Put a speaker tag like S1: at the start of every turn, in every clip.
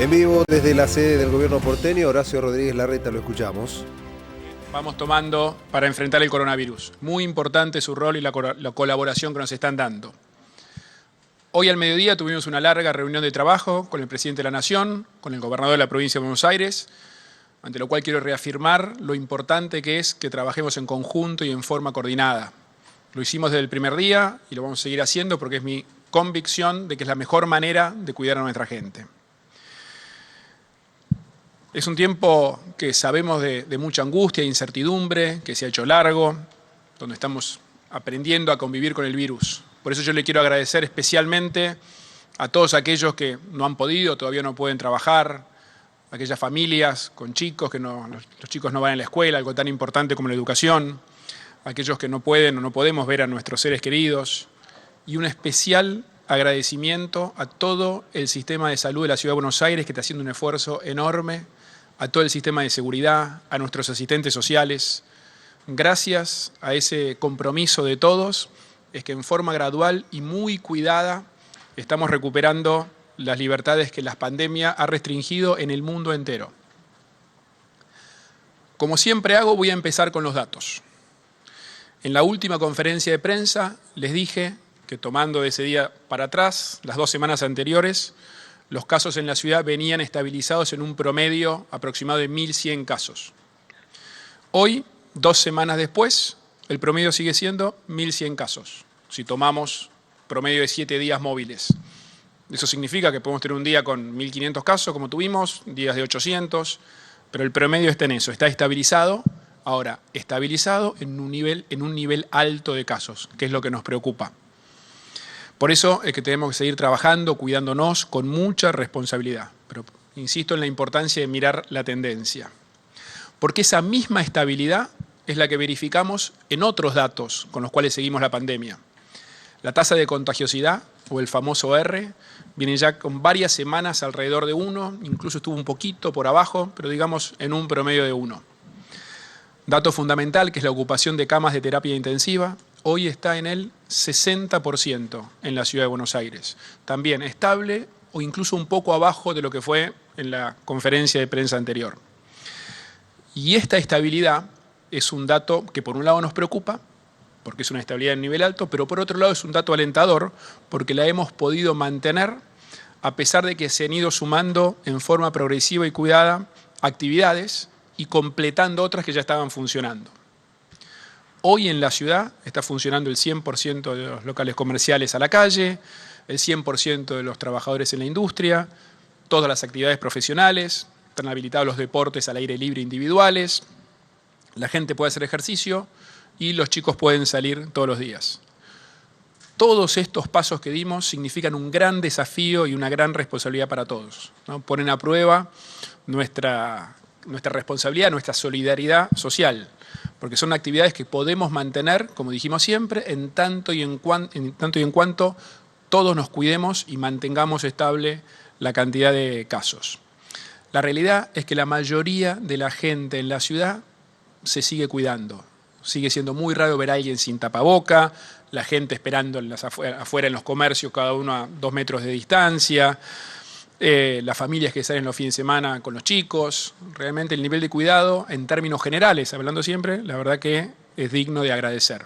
S1: En vivo desde la sede del gobierno porteño, Horacio Rodríguez Larreta, lo escuchamos.
S2: Vamos tomando para enfrentar el coronavirus. Muy importante su rol y la colaboración que nos están dando. Hoy al mediodía tuvimos una larga reunión de trabajo con el presidente de la Nación, con el gobernador de la provincia de Buenos Aires, ante lo cual quiero reafirmar lo importante que es que trabajemos en conjunto y en forma coordinada. Lo hicimos desde el primer día y lo vamos a seguir haciendo porque es mi convicción de que es la mejor manera de cuidar a nuestra gente. Es un tiempo que sabemos de mucha angustia e incertidumbre, que se ha hecho largo, donde estamos aprendiendo a convivir con el virus. Por eso yo le quiero agradecer especialmente a todos aquellos que no han podido, todavía no pueden trabajar, aquellas familias con chicos, los chicos no van a la escuela, algo tan importante como la educación, aquellos que no pueden o no podemos ver a nuestros seres queridos, y un especial agradecimiento a todo el sistema de salud de la Ciudad de Buenos Aires, que está haciendo un esfuerzo enorme, a todo el sistema de seguridad, a nuestros asistentes sociales. Gracias a ese compromiso de todos, es que en forma gradual y muy cuidada estamos recuperando las libertades que la pandemia ha restringido en el mundo entero. Como siempre hago, voy a empezar con los datos. En la última conferencia de prensa les dije que tomando de ese día para atrás, las 2 semanas anteriores, los casos en la ciudad venían estabilizados en un promedio aproximado de 1.100 casos. Hoy, 2 semanas después, el promedio sigue siendo 1.100 casos, si tomamos promedio de 7 días móviles. Eso significa que podemos tener un día con 1.500 casos, como tuvimos, días de 800, pero el promedio está en eso, está estabilizado. Ahora, estabilizado en un nivel alto de casos, que es lo que nos preocupa. Por eso es que tenemos que seguir trabajando, cuidándonos con mucha responsabilidad. Pero insisto en la importancia de mirar la tendencia. Porque esa misma estabilidad es la que verificamos en otros datos con los cuales seguimos la pandemia. La tasa de contagiosidad, o el famoso R, viene ya con varias semanas alrededor de 1, incluso estuvo un poquito por abajo, pero digamos en un promedio de 1. Dato fundamental, que es la ocupación de camas de terapia intensiva, hoy está en el 60% en la Ciudad de Buenos Aires. También estable o incluso un poco abajo de lo que fue en la conferencia de prensa anterior. Y esta estabilidad es un dato que por un lado nos preocupa, porque es una estabilidad en nivel alto, pero por otro lado es un dato alentador, porque la hemos podido mantener a pesar de que se han ido sumando en forma progresiva y cuidada actividades y completando otras que ya estaban funcionando. Hoy en la ciudad está funcionando el 100% de los locales comerciales a la calle, el 100% de los trabajadores en la industria, todas las actividades profesionales, están habilitados los deportes al aire libre individuales, la gente puede hacer ejercicio y los chicos pueden salir todos los días. Todos estos pasos que dimos significan un gran desafío y una gran responsabilidad para todos, ¿no? Ponen a prueba nuestra responsabilidad, nuestra solidaridad social, porque son actividades que podemos mantener, como dijimos siempre, en tanto y en cuanto todos nos cuidemos y mantengamos estable la cantidad de casos. La realidad es que la mayoría de la gente en la ciudad se sigue cuidando. Sigue siendo muy raro ver a alguien sin tapaboca, la gente esperando afuera en los comercios, cada uno a 2 metros de distancia, las familias que salen los fines de semana con los chicos. Realmente el nivel de cuidado, en términos generales, hablando siempre, la verdad que es digno de agradecer.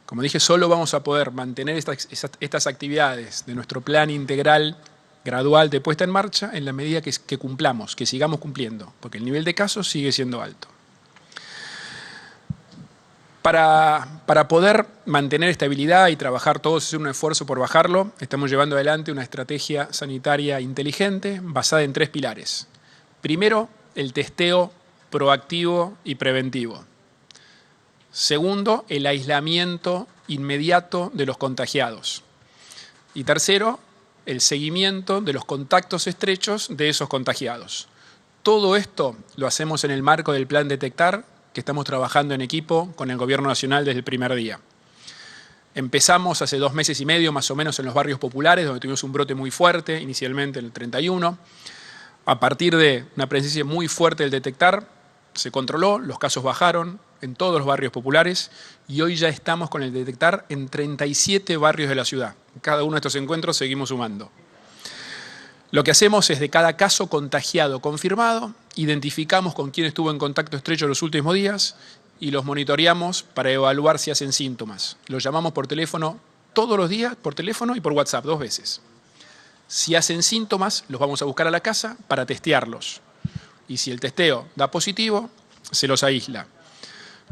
S2: Como dije, solo vamos a poder mantener estas actividades de nuestro plan integral gradual de puesta en marcha en la medida que cumplamos, que sigamos cumpliendo, porque el nivel de casos sigue siendo alto. Para poder mantener estabilidad y trabajar todos, hacer un esfuerzo por bajarlo, estamos llevando adelante una estrategia sanitaria inteligente basada en 3 pilares. Primero, el testeo proactivo y preventivo. Segundo, el aislamiento inmediato de los contagiados. Y tercero, el seguimiento de los contactos estrechos de esos contagiados. Todo esto lo hacemos en el marco del Plan Detectar, que estamos trabajando en equipo con el Gobierno Nacional desde el primer día. Empezamos hace 2 meses y medio más o menos en los barrios populares, donde tuvimos un brote muy fuerte, inicialmente en el 31. A partir de una presencia muy fuerte del Detectar, se controló, los casos bajaron en todos los barrios populares y hoy ya estamos con el Detectar en 37 barrios de la ciudad. En cada uno de estos encuentros seguimos sumando. Lo que hacemos es de cada caso contagiado confirmado, identificamos con quién estuvo en contacto estrecho los últimos días y los monitoreamos para evaluar si hacen síntomas. Los llamamos por teléfono todos los días, por teléfono y por WhatsApp, 2 veces. Si hacen síntomas, los vamos a buscar a la casa para testearlos. Y si el testeo da positivo, se los aísla.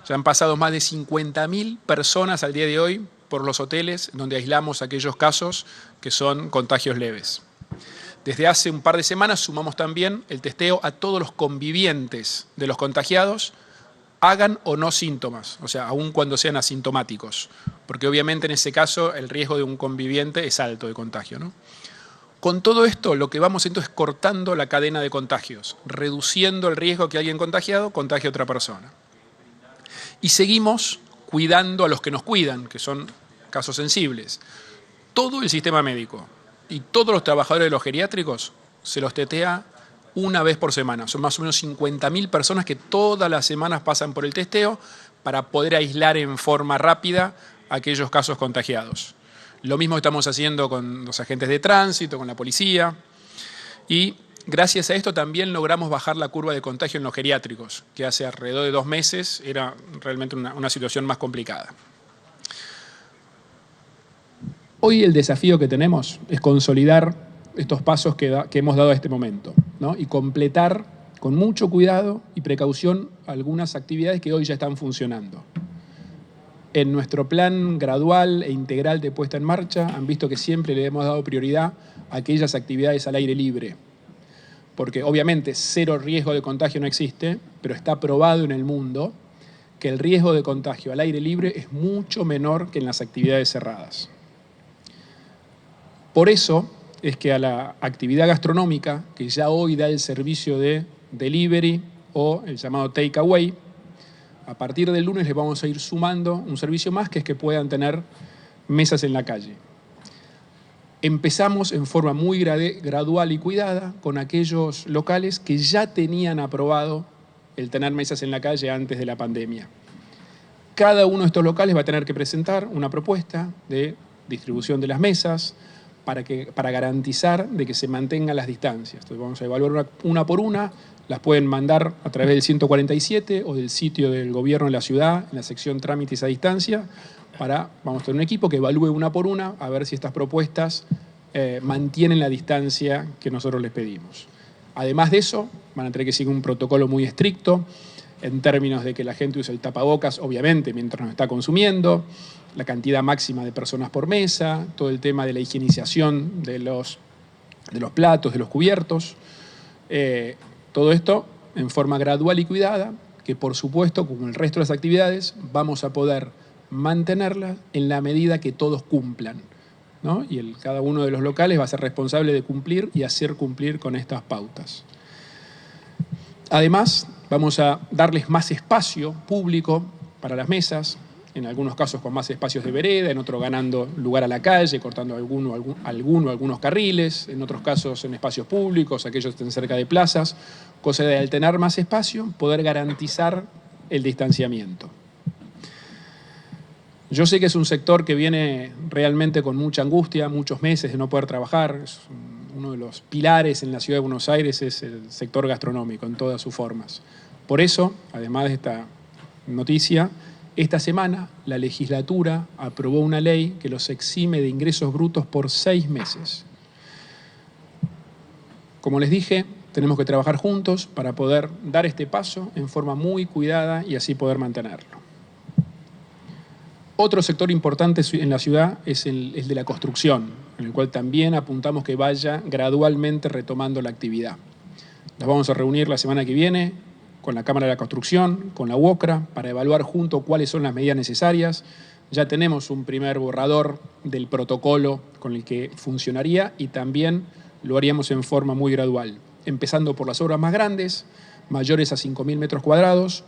S2: Ya han pasado más de 50.000 personas al día de hoy por los hoteles donde aislamos aquellos casos que son contagios leves. Desde hace un par de semanas sumamos también el testeo a todos los convivientes de los contagiados, hagan o no síntomas, o sea, aun cuando sean asintomáticos, porque obviamente en ese caso el riesgo de un conviviente es alto de contagio, ¿no? Con todo esto, lo que vamos entonces es cortando la cadena de contagios, reduciendo el riesgo que alguien contagiado contagie a otra persona. Y seguimos cuidando a los que nos cuidan, que son casos sensibles. Todo el sistema médico y todos los trabajadores de los geriátricos se los tetea una vez por semana. Son más o menos 50.000 personas que todas las semanas pasan por el testeo para poder aislar en forma rápida aquellos casos contagiados. Lo mismo estamos haciendo con los agentes de tránsito, con la policía. Y gracias a esto también logramos bajar la curva de contagio en los geriátricos, que hace alrededor de 2 meses era realmente una situación más complicada. Hoy el desafío que tenemos es consolidar estos pasos que hemos dado a este momento, ¿no? Y completar con mucho cuidado y precaución algunas actividades que hoy ya están funcionando. En nuestro plan gradual e integral de puesta en marcha han visto que siempre le hemos dado prioridad a aquellas actividades al aire libre, porque obviamente cero riesgo de contagio no existe, pero está probado en el mundo que el riesgo de contagio al aire libre es mucho menor que en las actividades cerradas. Por eso es que a la actividad gastronómica, que ya hoy da el servicio de delivery o el llamado takeaway, a partir del lunes les vamos a ir sumando un servicio más, que es que puedan tener mesas en la calle. Empezamos en forma muy gradual y cuidada con aquellos locales que ya tenían aprobado el tener mesas en la calle antes de la pandemia. Cada uno de estos locales va a tener que presentar una propuesta de distribución de las mesas para garantizar de que se mantengan las distancias. Entonces vamos a evaluar una por una. Las pueden mandar a través del 147 o del sitio del gobierno de la ciudad, en la sección trámites a distancia, vamos a tener un equipo que evalúe una por una a ver si estas propuestas mantienen la distancia que nosotros les pedimos. Además de eso, van a tener que seguir un protocolo muy estricto en términos de que la gente use el tapabocas, obviamente, mientras nos está consumiendo, la cantidad máxima de personas por mesa, todo el tema de la higienización de los platos, de los cubiertos. Todo esto en forma gradual y cuidada, que por supuesto, como el resto de las actividades, vamos a poder mantenerlas en la medida que todos cumplan, ¿no? Y cada uno de los locales va a ser responsable de cumplir y hacer cumplir con estas pautas. Además, vamos a darles más espacio público para las mesas, en algunos casos con más espacios de vereda, en otros ganando lugar a la calle, cortando algunos carriles, en otros casos en espacios públicos, aquellos que estén cerca de plazas, cosa de al tener más espacio poder garantizar el distanciamiento. Yo sé que es un sector que viene realmente con mucha angustia, muchos meses de no poder trabajar. Es uno de los pilares en la ciudad de Buenos Aires es el sector gastronómico en todas sus formas. Por eso, además de esta noticia, esta semana la legislatura aprobó una ley que los exime de ingresos brutos por 6 meses. Como les dije, tenemos que trabajar juntos para poder dar este paso en forma muy cuidada y así poder mantenerlo. Otro sector importante en la ciudad es el de la construcción, en el cual también apuntamos que vaya gradualmente retomando la actividad. Nos vamos a reunir la semana que viene con la Cámara de la Construcción, con la UOCRA, para evaluar juntos cuáles son las medidas necesarias. Ya tenemos un primer borrador del protocolo con el que funcionaría y también lo haríamos en forma muy gradual, empezando por las obras más grandes, mayores a 5.000 metros cuadrados,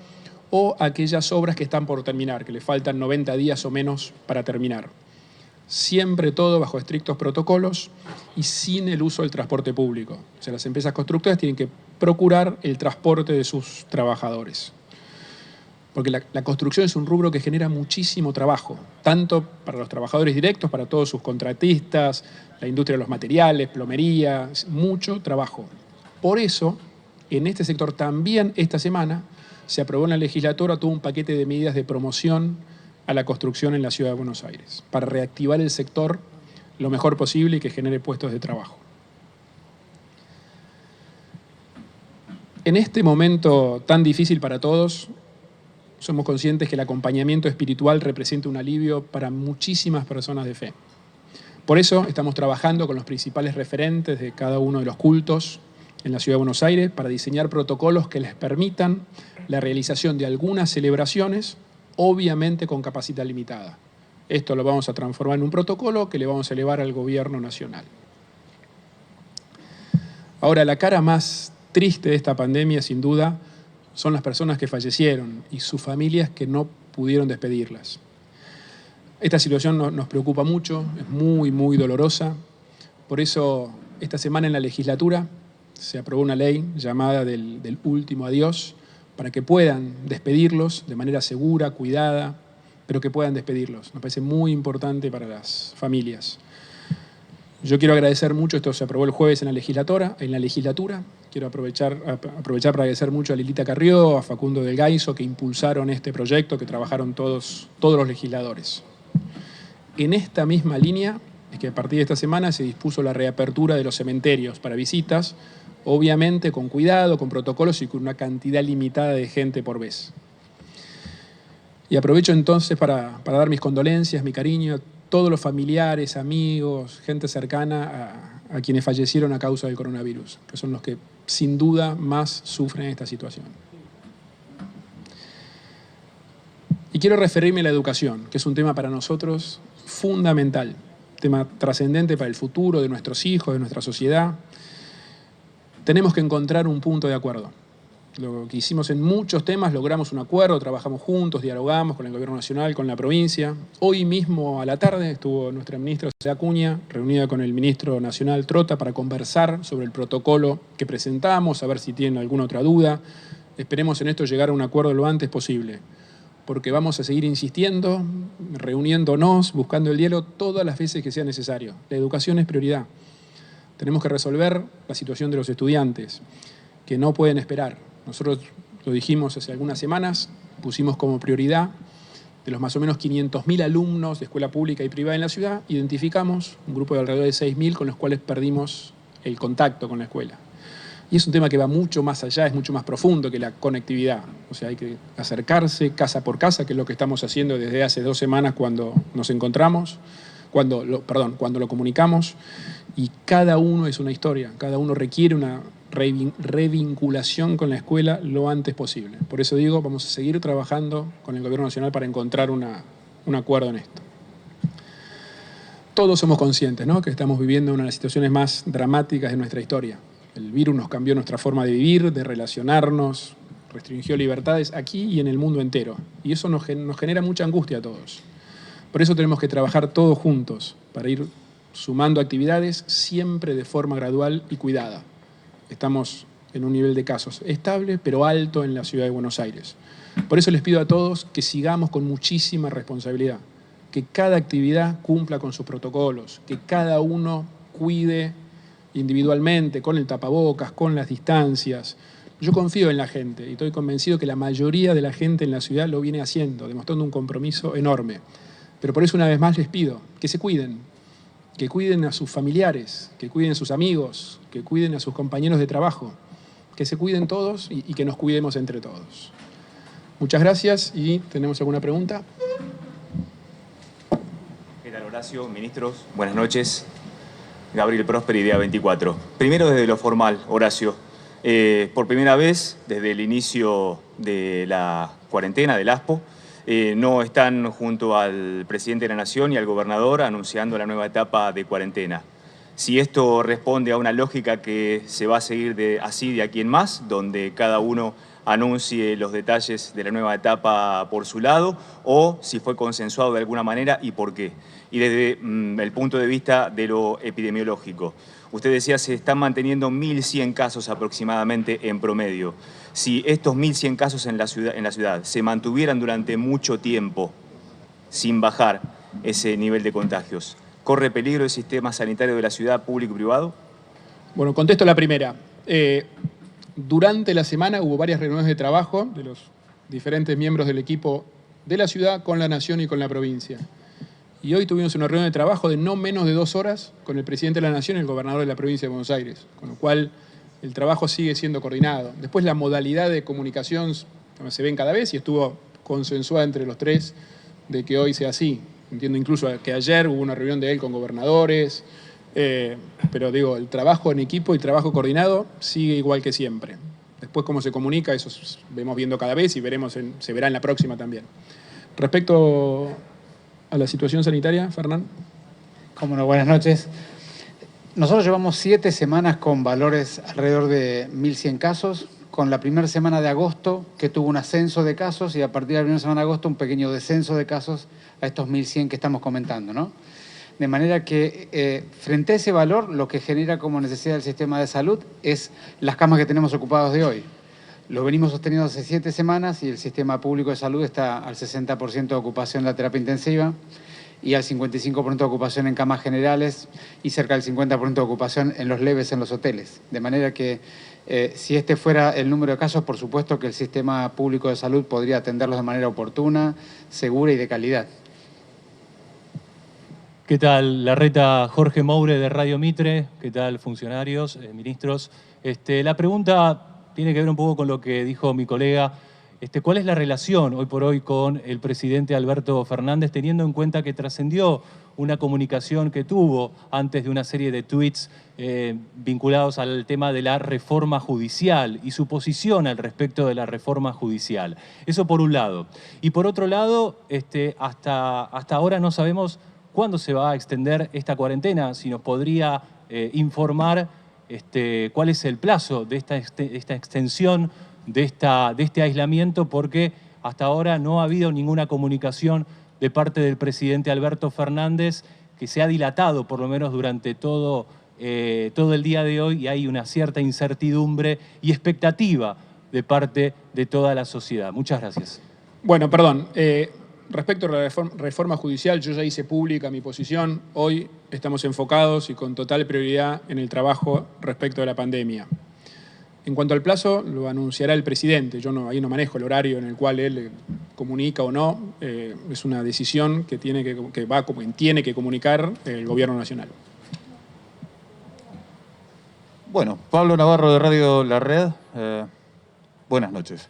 S2: o aquellas obras que están por terminar, que le faltan 90 días o menos para terminar. Siempre todo bajo estrictos protocolos y sin el uso del transporte público. O sea, las empresas constructoras tienen que procurar el transporte de sus trabajadores. porque la construcción es un rubro que genera muchísimo trabajo, tanto para los trabajadores directos, para todos sus contratistas, la industria de los materiales, plomería, mucho trabajo. Por eso, en este sector también esta semana se aprobó en la legislatura todo un paquete de medidas de promoción a la construcción en la Ciudad de Buenos Aires, para reactivar el sector lo mejor posible y que genere puestos de trabajo. En este momento tan difícil para todos, somos conscientes que el acompañamiento espiritual representa un alivio para muchísimas personas de fe. Por eso estamos trabajando con los principales referentes de cada uno de los cultos en la Ciudad de Buenos Aires para diseñar protocolos que les permitan la realización de algunas celebraciones, obviamente con capacidad limitada. Esto lo vamos a transformar en un protocolo que le vamos a elevar al gobierno nacional. Ahora, la cara más triste de esta pandemia, sin duda, son las personas que fallecieron y sus familias que no pudieron despedirlas. Esta situación nos preocupa mucho, es muy, muy dolorosa. Por eso, esta semana en la legislatura se aprobó una ley llamada del último adiós, para que puedan despedirlos de manera segura, cuidada, pero que puedan despedirlos. Nos parece muy importante para las familias. Yo quiero agradecer mucho, esto se aprobó el jueves en la legislatura. Quiero aprovechar para agradecer mucho a Lilita Carrió, a Facundo del Gaiso, que impulsaron este proyecto, que trabajaron todos los legisladores. En esta misma línea es que a partir de esta semana se dispuso la reapertura de los cementerios para visitas, obviamente con cuidado, con protocolos y con una cantidad limitada de gente por vez. Y aprovecho entonces para dar mis condolencias, mi cariño a todos los familiares, amigos, gente cercana a quienes fallecieron a causa del coronavirus, que son los que sin duda más sufren esta situación. Y quiero referirme a la educación, que es un tema para nosotros fundamental, tema trascendente para el futuro de nuestros hijos, de nuestra sociedad. Tenemos que encontrar un punto de acuerdo. Lo que hicimos en muchos temas, logramos un acuerdo, trabajamos juntos, dialogamos con el Gobierno Nacional, con la provincia. Hoy mismo a la tarde estuvo nuestra ministra José Acuña reunida con el ministro nacional Trota para conversar sobre el protocolo que presentamos, a ver si tienen alguna otra duda. Esperemos en esto llegar a un acuerdo lo antes posible, porque vamos a seguir insistiendo, reuniéndonos, buscando el diálogo todas las veces que sea necesario. La educación es prioridad. Tenemos que resolver la situación de los estudiantes, que no pueden esperar. Nosotros lo dijimos hace algunas semanas, pusimos como prioridad de los más o menos 500.000 alumnos de escuela pública y privada en la ciudad, identificamos un grupo de alrededor de 6.000 con los cuales perdimos el contacto con la escuela. Y es un tema que va mucho más allá, es mucho más profundo que la conectividad. O sea, hay que acercarse casa por casa, que es lo que estamos haciendo desde hace 2 semanas cuando nos encontramos, cuando lo comunicamos. Y cada uno es una historia, cada uno requiere una revinculación con la escuela lo antes posible. Por eso digo, vamos a seguir trabajando con el Gobierno Nacional para encontrar un acuerdo en esto. Todos somos conscientes, ¿no?, que estamos viviendo una de las situaciones más dramáticas de nuestra historia. El virus nos cambió nuestra forma de vivir, de relacionarnos, restringió libertades aquí y en el mundo entero. Y eso nos genera mucha angustia a todos. Por eso tenemos que trabajar todos juntos para ir sumando actividades siempre de forma gradual y cuidada. Estamos en un nivel de casos estable, pero alto en la Ciudad de Buenos Aires. Por eso les pido a todos que sigamos con muchísima responsabilidad, que cada actividad cumpla con sus protocolos, que cada uno cuide individualmente, con el tapabocas, con las distancias. Yo confío en la gente y estoy convencido que la mayoría de la gente en la ciudad lo viene haciendo, demostrando un compromiso enorme. Pero por eso una vez más les pido que se cuiden, que cuiden a sus familiares, que cuiden a sus amigos, que cuiden a sus compañeros de trabajo, que se cuiden todos y que nos cuidemos entre todos. Muchas gracias y ¿tenemos alguna pregunta?
S3: ¿Qué tal, Horacio? Ministros, buenas noches. Gabriel Prosperi, Día 24. Primero desde lo formal, Horacio. Por primera vez, desde el inicio de la cuarentena del ASPO, no están junto al presidente de la Nación y al gobernador anunciando la nueva etapa de cuarentena. Si esto responde a una lógica que se va a seguir así de aquí en más, donde cada uno anuncie los detalles de la nueva etapa por su lado, o si fue consensuado de alguna manera y por qué. Y desde el punto de vista de lo epidemiológico, usted decía se están manteniendo 1.100 casos aproximadamente en promedio. Si estos 1.100 casos en la ciudad se mantuvieran durante mucho tiempo sin bajar ese nivel de contagios, ¿corre peligro el sistema sanitario de la ciudad, público y privado?
S2: Bueno, contesto la primera. Durante la semana hubo varias reuniones de trabajo de los diferentes miembros del equipo de la ciudad con la Nación y con la provincia. Y hoy tuvimos una reunión de trabajo de no menos de 2 horas con el presidente de la Nación y el gobernador de la provincia de Buenos Aires, con lo cual el trabajo sigue siendo coordinado. Después la modalidad de comunicación se ven cada vez y estuvo consensuada entre los tres de que hoy sea así. Entiendo incluso que ayer hubo una reunión de él con gobernadores, pero digo, el trabajo en equipo y trabajo coordinado sigue igual que siempre. Después cómo se comunica, eso vemos viendo cada vez y se verá en la próxima también. Respecto a la situación sanitaria, Fernán.
S4: Cómo no, buenas noches. Nosotros llevamos 7 semanas con valores alrededor de 1.100 casos, con la primera semana de agosto que tuvo un ascenso de casos y a partir de la primera semana de agosto un pequeño descenso de casos a estos 1.100 que estamos comentando, ¿no? De manera que frente a ese valor lo que genera como necesidad del sistema de salud es las camas que tenemos ocupadas de hoy. Lo venimos sosteniendo hace 7 semanas y el sistema público de salud está al 60% de ocupación en la terapia intensiva y al 55% de ocupación en camas generales y cerca del 50% de ocupación en los leves en los hoteles. De manera que si este fuera el número de casos, por supuesto que el sistema público de salud podría atenderlos de manera oportuna, segura y de calidad.
S5: ¿Qué tal? Larreta, Jorge Moure de Radio Mitre. ¿Qué tal, funcionarios, ministros? La pregunta tiene que ver un poco con lo que dijo mi colega. ¿Cuál es la relación hoy por hoy con el presidente Alberto Fernández, teniendo en cuenta que trascendió una comunicación que tuvo antes de una serie de tweets vinculados al tema de la reforma judicial y su posición al respecto de la reforma judicial? Eso por un lado. Y por otro lado, hasta ahora no sabemos cuándo se va a extender esta cuarentena. Si nos podría informar cuál es el plazo de esta extensión de este aislamiento, porque hasta ahora no ha habido ninguna comunicación de parte del presidente Alberto Fernández, que se ha dilatado por lo menos durante todo el día de hoy, y hay una cierta incertidumbre y expectativa de parte de toda la sociedad. Muchas gracias.
S2: Bueno, perdón. Respecto a la reforma judicial, yo ya hice pública mi posición. Hoy estamos enfocados y con total prioridad en el trabajo respecto de la pandemia. En cuanto al plazo, lo anunciará el presidente. Yo ahí no manejo el horario en el cual él comunica o no. Es una decisión que tiene que comunicar el Gobierno Nacional.
S6: Bueno, Pablo Navarro de Radio La Red. Buenas noches.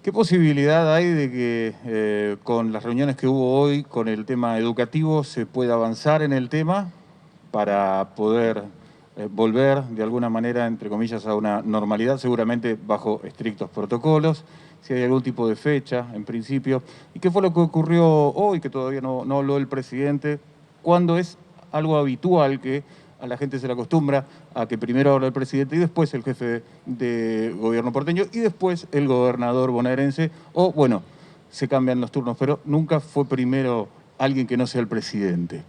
S6: ¿Qué posibilidad hay de que con las reuniones que hubo hoy con el tema educativo se pueda avanzar en el tema para poder volver de alguna manera, entre comillas, a una normalidad, seguramente bajo estrictos protocolos? Si hay algún tipo de fecha, en principio. ¿Y qué fue lo que ocurrió hoy, que todavía no habló el presidente? ¿Cuándo es algo habitual que a la gente se le acostumbra a que primero habla el presidente y después el jefe de gobierno porteño y después el gobernador bonaerense? O, bueno, se cambian los turnos, pero nunca fue primero alguien que no sea el presidente.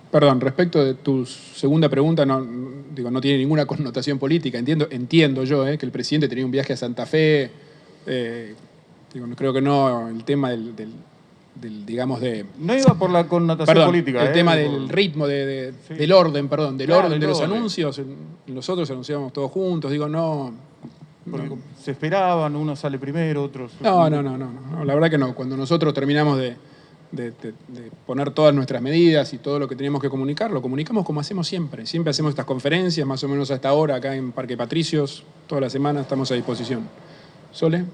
S2: Perdón, respecto de tu segunda pregunta, no tiene ninguna connotación política. Entiendo yo que el presidente tenía un viaje a Santa Fe. Creo que no, el tema digamos de...
S6: No iba por la connotación política.
S2: El tema del ritmo,
S6: Sí.
S2: del orden de los
S6: orden.
S2: anuncios. Nosotros anunciábamos todos juntos,
S6: Porque se esperaban, uno sale primero, otros...
S2: No, la verdad que no. Cuando nosotros terminamos de poner todas nuestras medidas y todo lo que teníamos que comunicar, lo comunicamos como hacemos siempre. Siempre hacemos estas conferencias, más o menos a esta hora, acá en Parque Patricios. Toda la semana estamos a disposición. Sole.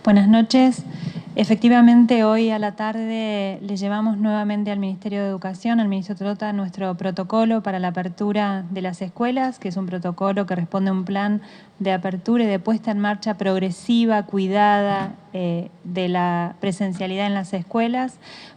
S7: Buenas noches. Efectivamente, hoy a la tarde le llevamos nuevamente al Ministerio de Educación, al ministro Trota, nuestro protocolo para la apertura de las escuelas, que es un protocolo que responde a un plan de apertura y de puesta en marcha progresiva, cuidada, de la presencialidad en las escuelas.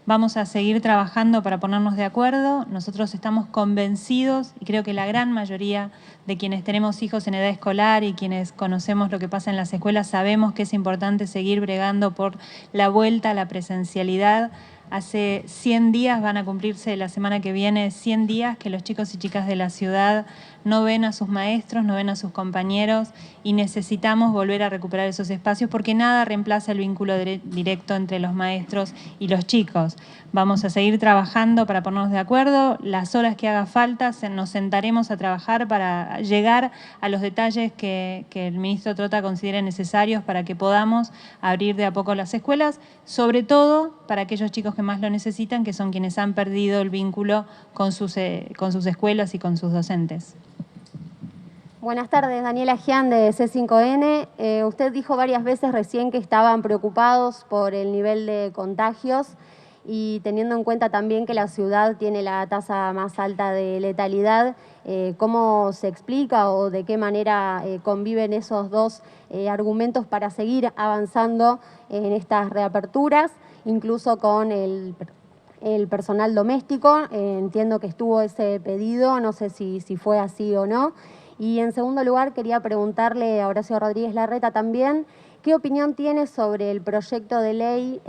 S7: Vamos a seguir trabajando para ponernos de acuerdo. Nosotros estamos convencidos, y creo que la gran mayoría de quienes tenemos hijos en edad escolar y quienes conocemos lo que pasa en las escuelas, sabemos que es importante seguir bregando por la vuelta a la presencialidad. Hace 100 días, van a cumplirse la semana que viene, 100 días que los chicos y chicas de la ciudad no ven a sus maestros, no ven a sus compañeros, y necesitamos volver a recuperar esos espacios porque nada reemplaza el vínculo directo entre los maestros y los chicos. Vamos a seguir trabajando para ponernos de acuerdo. Las horas que haga falta nos sentaremos a trabajar para llegar a los detalles que el ministro Trota considere necesarios para que podamos abrir de a poco las escuelas, sobre todo para aquellos chicos que más lo necesitan, que son quienes han perdido el vínculo con sus escuelas y con sus docentes.
S8: Buenas tardes, Daniela Gian de C5N. Usted dijo varias veces recién que estaban preocupados por el nivel de contagios y teniendo en cuenta también que la ciudad tiene la tasa más alta de letalidad, ¿cómo se explica o de qué manera conviven esos dos argumentos para seguir avanzando en estas reaperturas, incluso con el personal doméstico? Entiendo que estuvo ese pedido, no sé si fue así o no. Y en segundo lugar, quería preguntarle a Horacio Rodríguez Larreta también, ¿qué opinión tiene sobre el proyecto de ley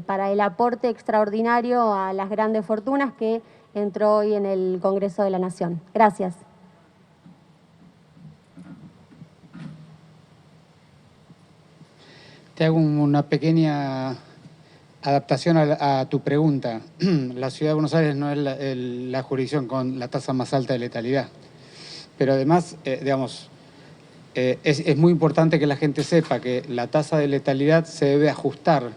S8: para el aporte extraordinario a las grandes fortunas que entró hoy en el Congreso de la Nación? Gracias.
S4: Te hago una pequeña adaptación a tu pregunta. La Ciudad de Buenos Aires no es la jurisdicción con la tasa más alta de letalidad. Pero además, es muy importante que la gente sepa que la tasa de letalidad se debe ajustar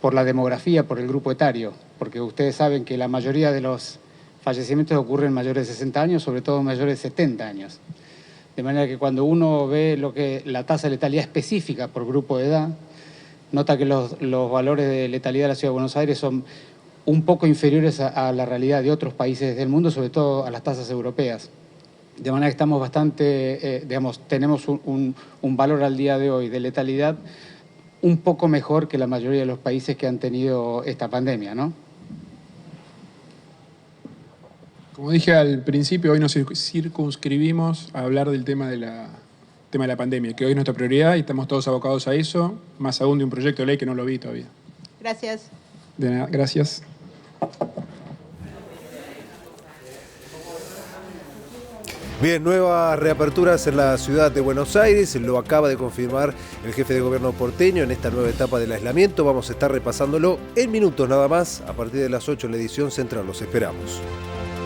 S4: por la demografía, por el grupo etario, porque ustedes saben que la mayoría de los fallecimientos ocurren en mayores de 60 años, sobre todo en mayores de 70 años. De manera que cuando uno ve la tasa de letalidad específica por grupo de edad, nota que los valores de letalidad de la Ciudad de Buenos Aires son un poco inferiores a la realidad de otros países del mundo, sobre todo a las tasas europeas. De manera que estamos bastante, tenemos un valor al día de hoy de letalidad un poco mejor que la mayoría de los países que han tenido esta pandemia, ¿no?
S2: Como dije al principio, hoy nos circunscribimos a hablar del tema de la pandemia, que hoy es nuestra prioridad y estamos todos abocados a eso, más aún de un proyecto de ley que no lo vi todavía.
S9: Gracias.
S2: De nada, gracias.
S1: Bien, nuevas reaperturas en la ciudad de Buenos Aires, lo acaba de confirmar el jefe de gobierno porteño en esta nueva etapa del aislamiento. Vamos a estar repasándolo en minutos nada más, a partir de las 8 en la edición central. Los esperamos.